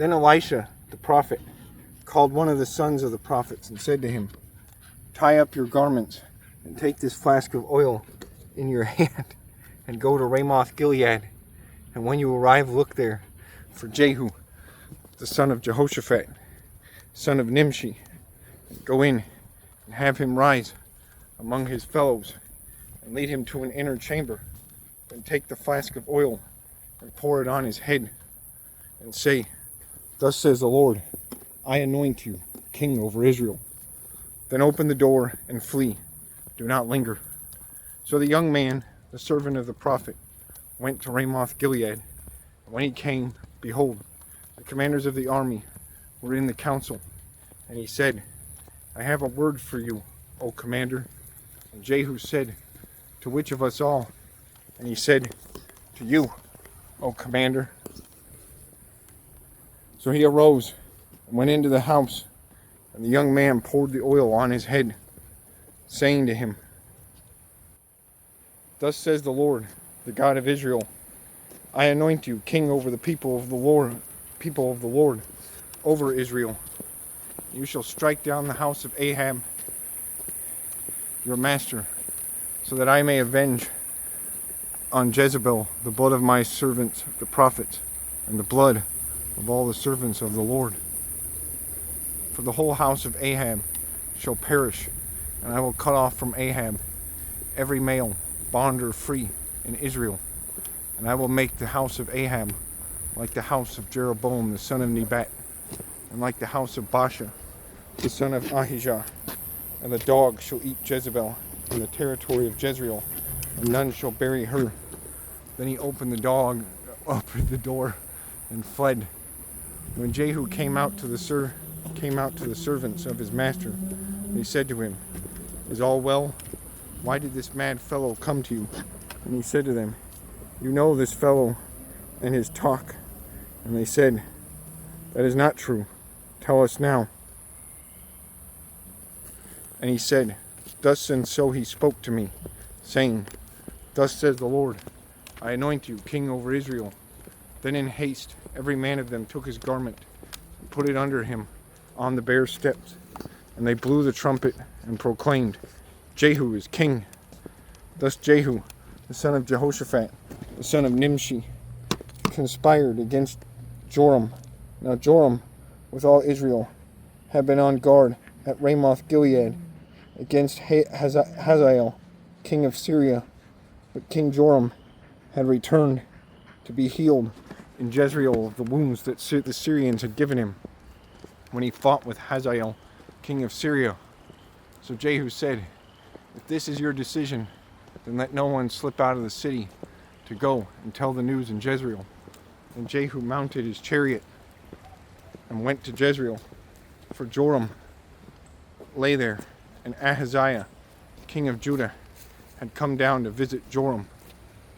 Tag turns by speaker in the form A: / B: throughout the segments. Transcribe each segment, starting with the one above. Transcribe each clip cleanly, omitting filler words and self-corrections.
A: Then Elisha, the prophet, called one of the sons of the prophets and said to him, "Tie up your garments and take this flask of oil in your hand and go to Ramoth Gilead. And when you arrive, look there for Jehu, the son of Jehoshaphat, son of Nimshi. Go in and have him rise among his fellows and lead him to an inner chamber. Then take the flask of oil and pour it on his head and say, 'Thus says the Lord, I anoint you king over Israel.' Then open the door and flee. Do not linger." So the young man, the servant of the prophet, went to Ramoth Gilead. When he came, behold, the commanders of the army were in the council. And he said, "I have a word for you, O commander." And Jehu said, "To which of us all?" And he said, "To you, O commander." So he arose and went into the house, and the young man poured the oil on his head, saying to him, "Thus says the Lord, the God of Israel, I anoint you king over the people of the Lord, over Israel. You shall strike down the house of Ahab, your master, so that I may avenge on Jezebel the blood of my servants, the prophets, and the blood of all the servants of the Lord. For the whole house of Ahab shall perish, and I will cut off from Ahab every male, bond or free, in Israel. And I will make the house of Ahab like the house of Jeroboam the son of Nebat, and like the house of Baasha the son of Ahijah. And the dog shall eat Jezebel in the territory of Jezreel, and none shall bury her." Then he opened the door, and fled. When Jehu came out to the servants of his master, they said to him, "Is all well? Why did this mad fellow come to you?" And he said to them, "You know this fellow and his talk." And they said, "That is not true. Tell us now." And he said, "Thus and so he spoke to me, saying, 'Thus says the Lord, I anoint you king over Israel.' Then in haste every man of them took his garment and put it under him on the bare steps. And they blew the trumpet and proclaimed, 'Jehu is king.' Thus Jehu, the son of Jehoshaphat, the son of Nimshi, conspired against Joram. Now Joram, with all Israel, had been on guard at Ramoth Gilead against Hazael, king of Syria. But King Joram had returned to be healed in Jezreel of the wounds that the Syrians had given him when he fought with Hazael, king of Syria. So Jehu said, "If this is your decision, then let no one slip out of the city to go and tell the news in Jezreel." And Jehu mounted his chariot and went to Jezreel, for Joram lay there, and Ahaziah, king of Judah, had come down to visit Joram.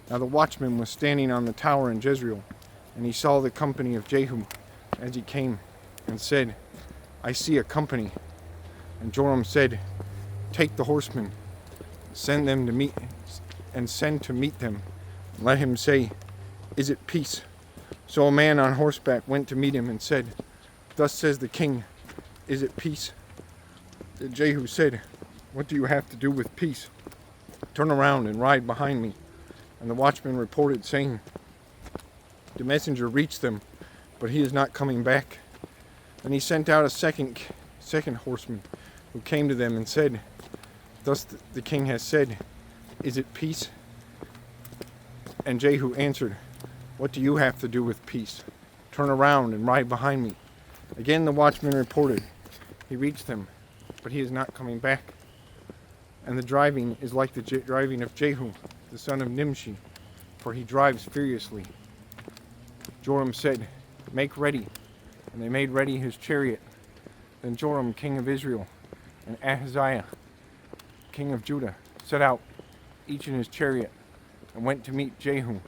A: Now the watchman was standing on the tower in Jezreel, and he saw the company of Jehu as he came, and said, "I see a company." And Joram said, "Take the horsemen, send to meet them, and let him say, 'Is it peace?'" So a man on horseback went to meet him and said, "Thus says the king, 'Is it peace?'" Then Jehu said, "What do you have to do with peace? Turn around and ride behind me." And the watchman reported, saying, "The messenger reached them, but he is not coming back." And he sent out a second horseman, who came to them and said, "Thus the king has said, 'Is it peace?'" And Jehu answered, "What do you have to do with peace? Turn around and ride behind me." Again the watchman reported, "He reached them, but he is not coming back." And the driving is like the driving of Jehu, the son of Nimshi, for he drives furiously. Joram said, "Make ready." And they made ready his chariot. Then Joram, king of Israel, and Ahaziah, king of Judah, set out, each in his chariot, and went to meet Jehu,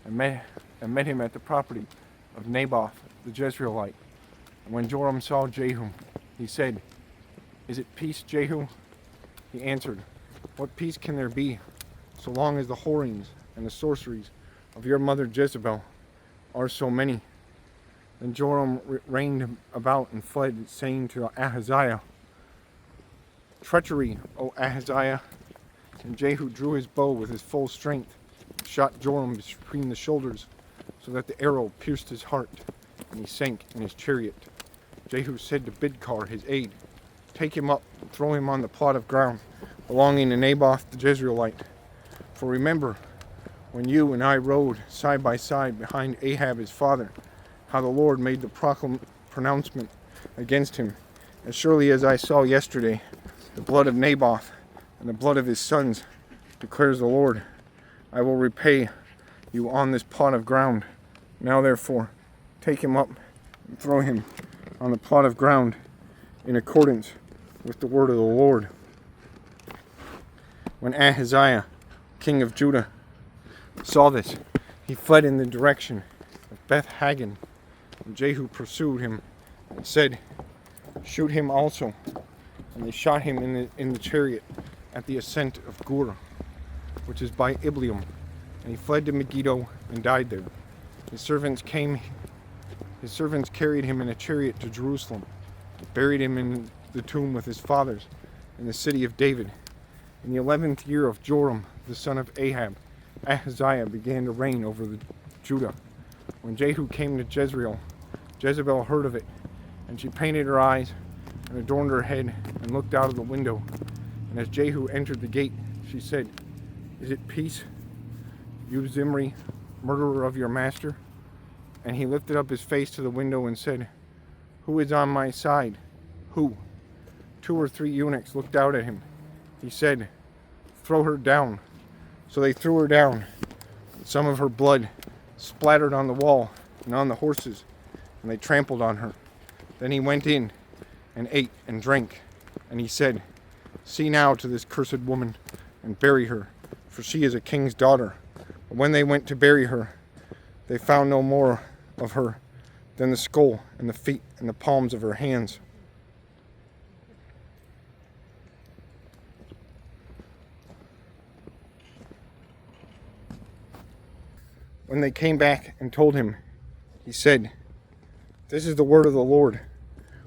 A: and met him at the property of Naboth the Jezreelite. And when Joram saw Jehu, he said, "Is it peace, Jehu?" He answered, "What peace can there be, so long as the whorings and the sorceries of your mother Jezebel are so many?" Then Joram reined about and fled, saying to Ahaziah, "Treachery, O Ahaziah." And Jehu drew his bow with his full strength, and shot Joram between the shoulders, so that the arrow pierced his heart, and he sank in his chariot. Jehu said to Bidkar, his aide, "Take him up and throw him on the plot of ground belonging to Naboth the Jezreelite. For remember, when you and I rode side by side behind Ahab his father, how the Lord made the pronouncement against him. As surely as I saw yesterday the blood of Naboth and the blood of his sons, declares the Lord, I will repay you on this plot of ground. Now therefore, take him up and throw him on the plot of ground in accordance with the word of the Lord." When Ahaziah, king of Judah, saw this, he fled in the direction of Beth Hagan. And Jehu pursued him and said, "Shoot him also." And they shot him in the chariot at the ascent of Gur, which is by Ibleam. And he fled to Megiddo and died there. His servants carried him in a chariot to Jerusalem, and buried him in the tomb with his fathers in the city of David. In the 11th year of Joram, the son of Ahab, Ahaziah began to reign over Judah. When Jehu came to Jezreel, Jezebel heard of it, and she painted her eyes and adorned her head and looked out of the window. And as Jehu entered the gate, she said, "Is it peace, you Zimri, murderer of your master?" And he lifted up his face to the window and said, "Who is on my side? Who?" 2 or 3 eunuchs looked out at him. He said, "Throw her down." So they threw her down. Some of her blood splattered on the wall and on the horses, and they trampled on her. Then he went in and ate and drank. And he said, "See now to this cursed woman and bury her, for she is a king's daughter." But when they went to bury her, they found no more of her than the skull and the feet and the palms of her hands. When they came back and told him, he said, "This is the word of the Lord,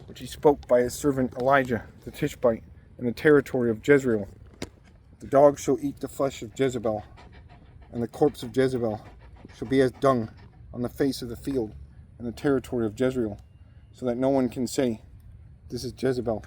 A: which he spoke by his servant Elijah the Tishbite in the territory of Jezreel. The dogs shall eat the flesh of Jezebel, and the corpse of Jezebel shall be as dung on the face of the field in the territory of Jezreel, so that no one can say, 'This is Jezebel.'"